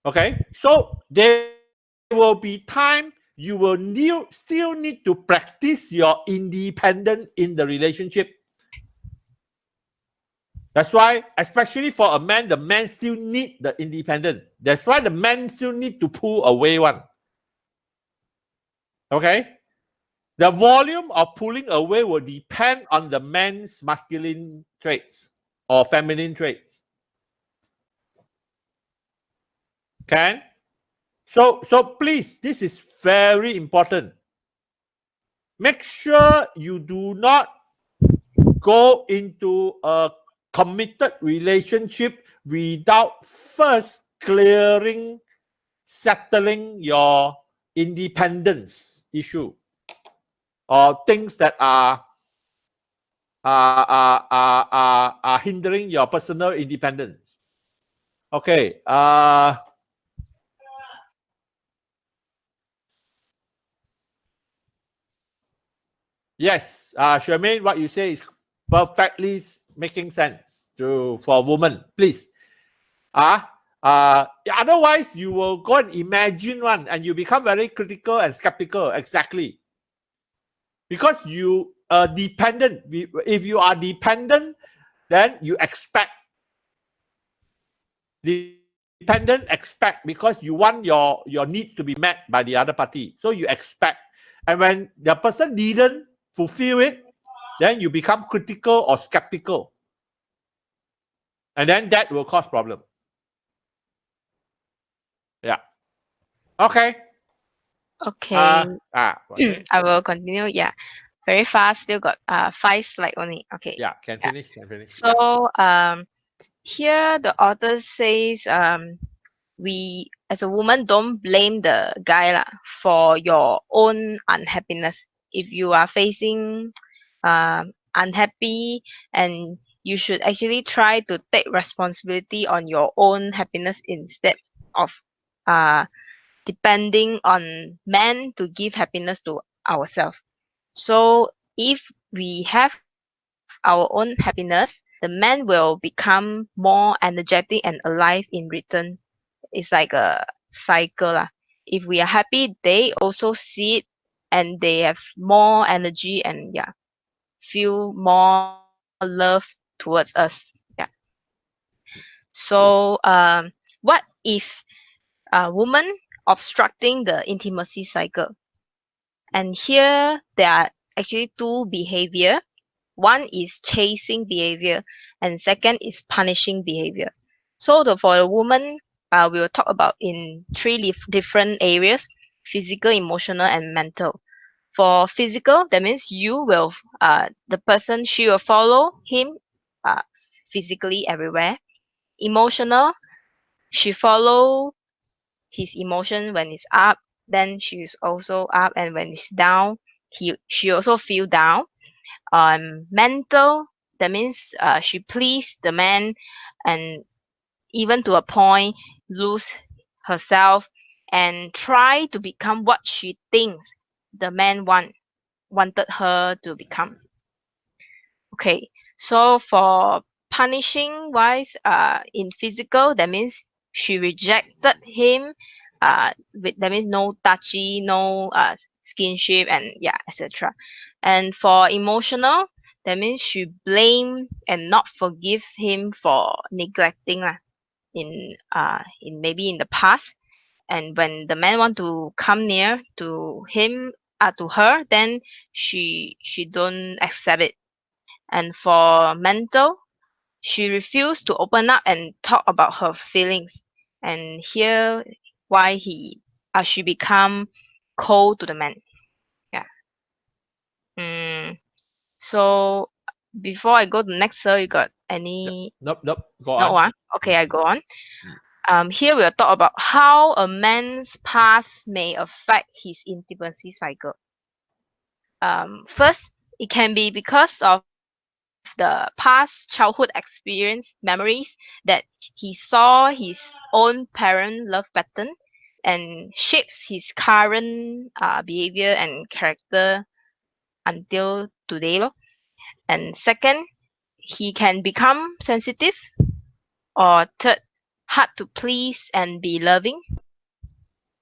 Okay? So there will be time you will still need to practice your independence in the relationship. That's why, especially for a man, the man still need the independence. That's why the man still need to pull away one. Okay? The volume of pulling away will depend on the man's masculine traits or feminine traits. Okay? So please, this is very important. Make sure you do not go into a committed relationship without first settling your independence issue. or things that are hindering your personal independence. Okay. Yes, Charmaine, what you say is perfectly making sense for women. Please. Otherwise, you will go and imagine one and you become very critical and skeptical. Exactly. Because you are dependent. If you are dependent, then you expect. Dependent expect because you want your needs to be met by the other party. So you expect. And when the person didn't fulfill it, then you become critical or skeptical. And then that will cause problem. Yeah. Okay. Okay. Okay. I will continue. Yeah. Very fast. Still got 5 slide only. Okay. Yeah, can Yeah. finish. Can finish. Yeah. So here the author says we as a woman don't blame the guy lah for your own unhappiness. If you are facing unhappy, and you should actually try to take responsibility on your own happiness instead of uh depending on men to give happiness to ourselves. So if we have our own happiness, the man will become more energetic and alive in return. It's like a cycle lah. If we are happy, they also see it and they have more energy and yeah, feel more love towards us. Yeah. So what if a woman obstructing the intimacy cycle? And here there are actually two behavior. One is chasing behavior, and second is punishing behavior. So for the woman, we will talk about in three different areas: physical, emotional, and mental. For physical, that means the person, she will follow him uh, physically everywhere. Emotional, she follow his emotion when he's up, then she's also up, and when he's down, she also feel down. Mental, that means she please the man, and even to a point lose herself and try to become what she thinks the man wanted her to become. Okay, so for punishing wise, in physical, that means she rejected him. That means no touchy, no skinship, and yeah, etc. And for emotional, that means she blame and not forgive him for neglecting lah. In maybe in the past, and when the man want to come near to him, to her, then she don't accept it. And for mental, she refused to open up and talk about her feelings. And here why she become cold to the man. Yeah. So before I go to next, sir, you got any? Nope. Go No on. one. Okay, I go on. Here we'll talk about how a man's past may affect his intimacy cycle. First, it can be because of the past childhood experience memories that he saw his own parent love pattern and shapes his current behavior and character until today. Lor. And second, he can become sensitive, or third, hard to please and be loving,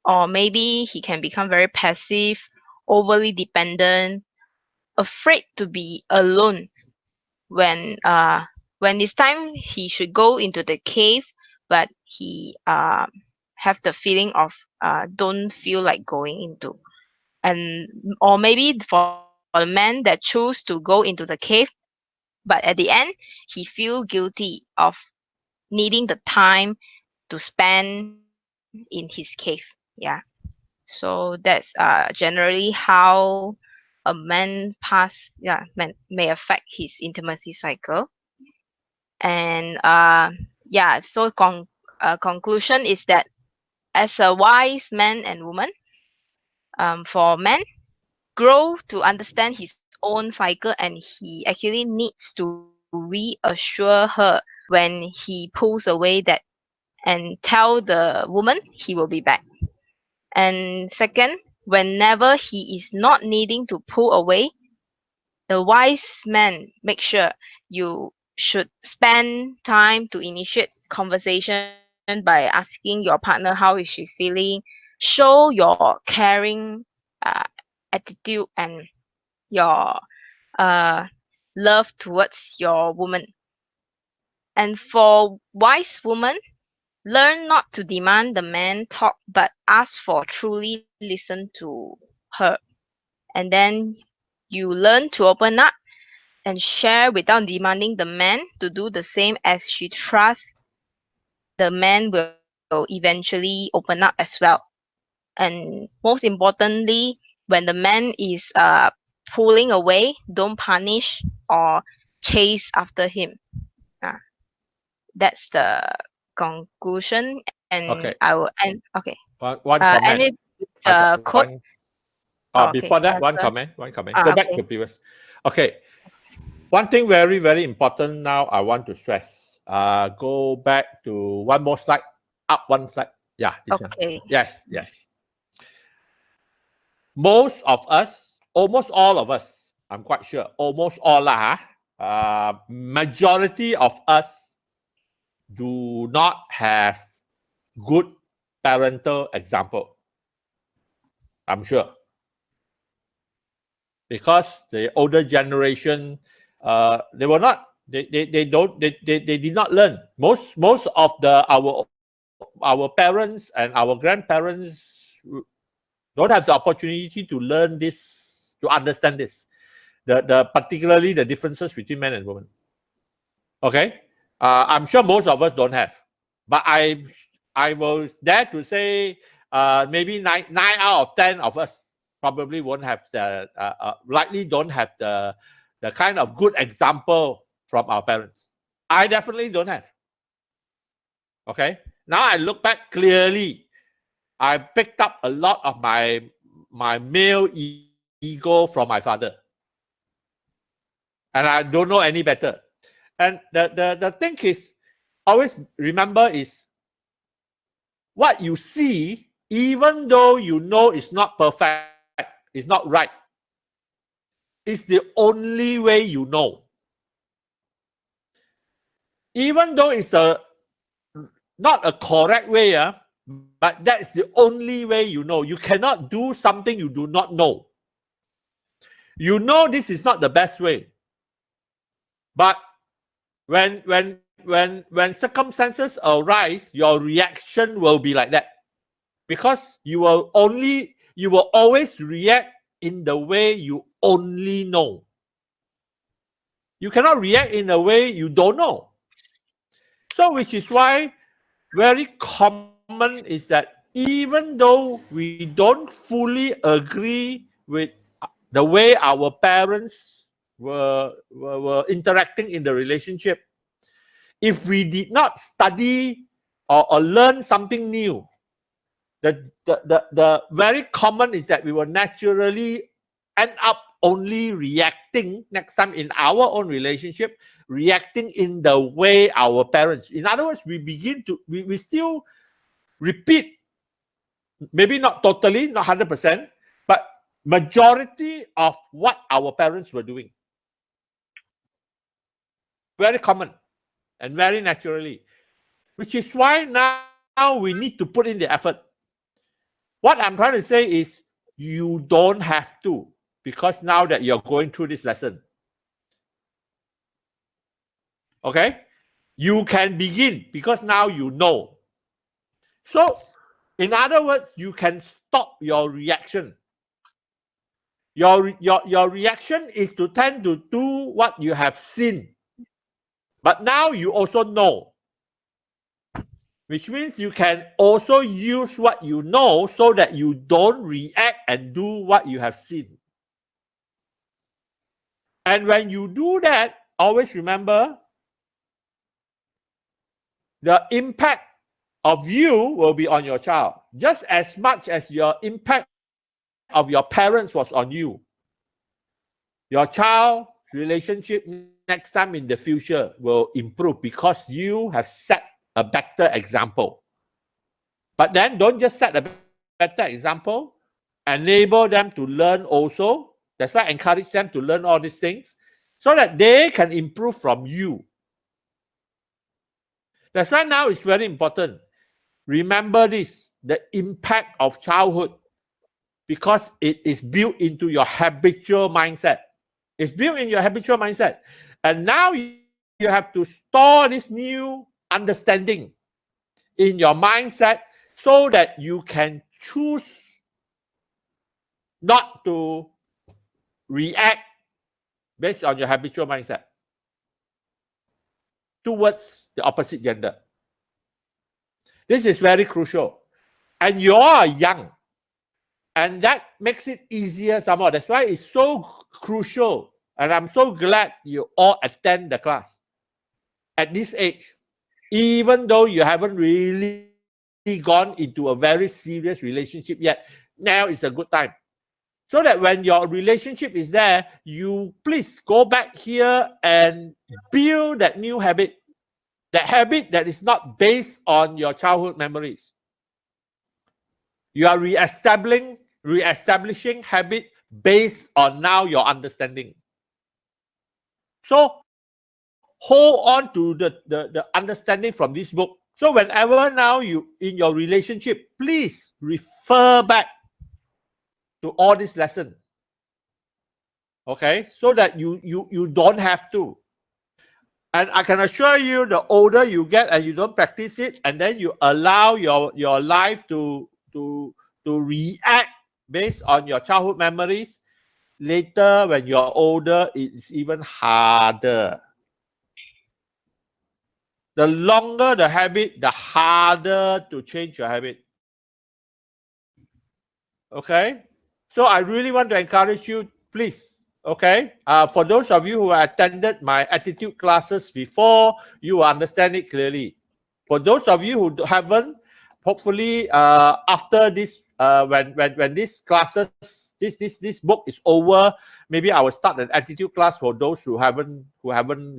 or maybe he can become very passive, overly dependent, afraid to be alone when it's time he should go into the cave, but he have the feeling of don't feel like going into. And or maybe for the man that choose to go into the cave, but at the end he feel guilty of needing the time to spend in his cave. Yeah. So that's generally how a man past, may affect his intimacy cycle. And yeah, so conclusion is that as a wise man and woman, for men, grow to understand his own cycle, and he actually needs to reassure her when he pulls away that and tell the woman he will be back. And second, whenever he is not needing to pull away, the wise man make sure you should spend time to initiate conversation by asking your partner how is she feeling, show your caring attitude and your uh, love towards your woman. And for wise woman, learn not to demand the man talk, but ask for truly listen to her. And then you learn to open up and share without demanding the man to do the same, as she trusts the man will eventually open up as well. And most importantly, when the man is pulling away, don't punish or chase after him. Uh, that's the conclusion, and I Okay. will end. Okay. One End it comment. with I the got quote. one. Oh, okay. Before that, one Go ahead. comment. One comment. Go back Okay. to previous. Okay. One thing very, very important now I want to stress. Go back to one more slide. Up one slide. Yeah, this one. Okay. Yes, yes. Most of us, almost all of us, I'm quite sure, almost all lah, majority of us do not have good parental example. I'm sure. Because the older generation, they were not, they don't, they did not learn. Most of our parents and our grandparents don't have the opportunity to learn this, to understand this, the particularly the differences between men and women. Okay, I'm sure most of us don't have, but I will dare to say maybe nine out of 10 of us probably won't have the likely don't have the kind of good example from our parents. I definitely don't have. Okay, now I look back clearly, I picked up a lot of my male ego from my father, and I don't know any better. And the thing is, always remember is what you see, even though you know it's not perfect, it's not right, it's the only way you know. Even though it's not a correct way, but that's the only way you know. You cannot do something you do not know. You know this is not the best way, but when circumstances arise, your reaction will be like that, because you will always react in the way you only know. You cannot react in a way you don't know. So which is why very common is that even though we don't fully agree with the way our parents were interacting in the relationship, if we did not study or learn something new, the very common is that we will naturally end up only reacting next time in our own relationship, reacting in the way our parents. In other words, we begin to, we still repeat, maybe not totally, not 100%, but majority of what our parents were doing. Very common and very naturally, which is why now we need to put in the effort. What I'm trying to say is you don't have to, because now that you're going through this lesson, okay, you can begin because now you know. So in other words, you can stop your reaction. Your reaction is to tend to do what you have seen, but now you also know, which means you can also use what you know so that you don't react and do what you have seen. And when you do that, always remember the impact of you will be on your child just as much as your impact of your parents was on you. Your child relationship next time in the future will improve because you have set a better example. But then don't just set a better example, enable them to learn also. That's why I encourage them to learn all these things so that they can improve from you. That's why now it's very important. Remember this, the impact of childhood, because it is built into your habitual mindset. It's built in your habitual mindset. And now you have to store this new understanding in your mindset so that you can choose not to react based on your habitual mindset towards the opposite gender. This is very crucial. And you are young. And that makes it easier somehow. That's why it's so crucial. And I'm so glad you all attend the class at this age. Even though you haven't really gone into a very serious relationship yet, now is a good time. So that when your relationship is there, you please go back here and build that new habit. That habit that is not based on your childhood memories. You are reestablishing habit based on now your understanding. So hold on to the understanding from this book. So whenever now you in your relationship, please refer back to all this lesson. Okay, so that you don't have to. And I can assure you, the older you get and you don't practice it, and then you allow your life to react based on your childhood memories, later when you're older, it's even harder. The longer the habit, the harder to change your habit. Okay? So I really want to encourage you, please. Okay? For those of you who attended my attitude classes before, you will understand it clearly. For those of you who haven't, hopefully after this, when this classes, this book is over, maybe I will start an attitude class for those who haven't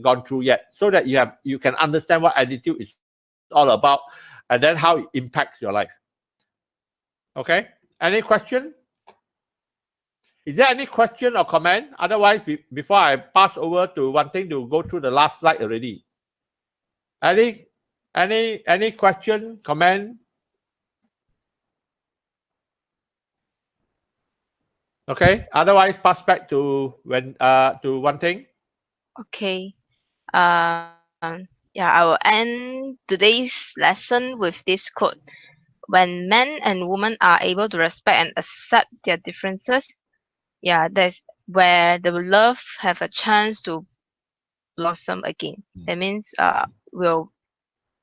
gone through yet, so that you can understand what attitude is all about, and then how it impacts your life. Okay? Any question? Is there any question or comment? Otherwise, before I pass over to Wan Ting to go through the last slide already. Any question, comment? Okay. Otherwise, pass back to Wan Ting. Okay. Yeah, I will end today's lesson with this quote. When men and women are able to respect and accept their differences, yeah, that's where the love have a chance to blossom again. That means we'll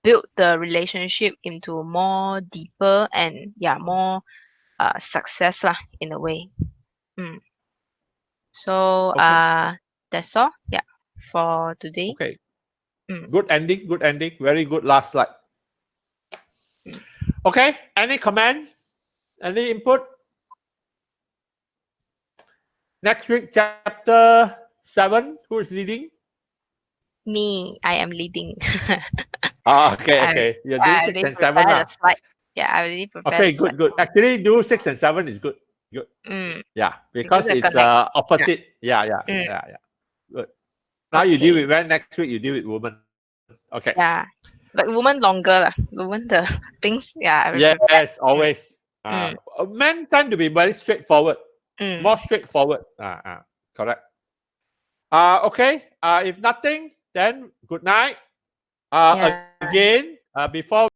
build the relationship into more deeper and more success lah, in a way. So Okay. that's all. Yeah, for today. Okay. Good ending. Good ending. Very good last slide. Okay. Any comment? Any input? Next week, chapter 7. Who is leading? Me, I am leading. Okay. You're doing 6 and 7 now. Yeah, I already prepared. Okay, good. Actually, do 6 and 7 is good. Good. Yeah, because it's opposite. Yeah. Good. Now you deal with men. Next week you deal with women. Okay. Yeah, but women longer lah. Women the things. Yeah. Yes, always. Men tend to be very straightforward. More straightforward. Correct. Okay. If nothing, then good night. Again, before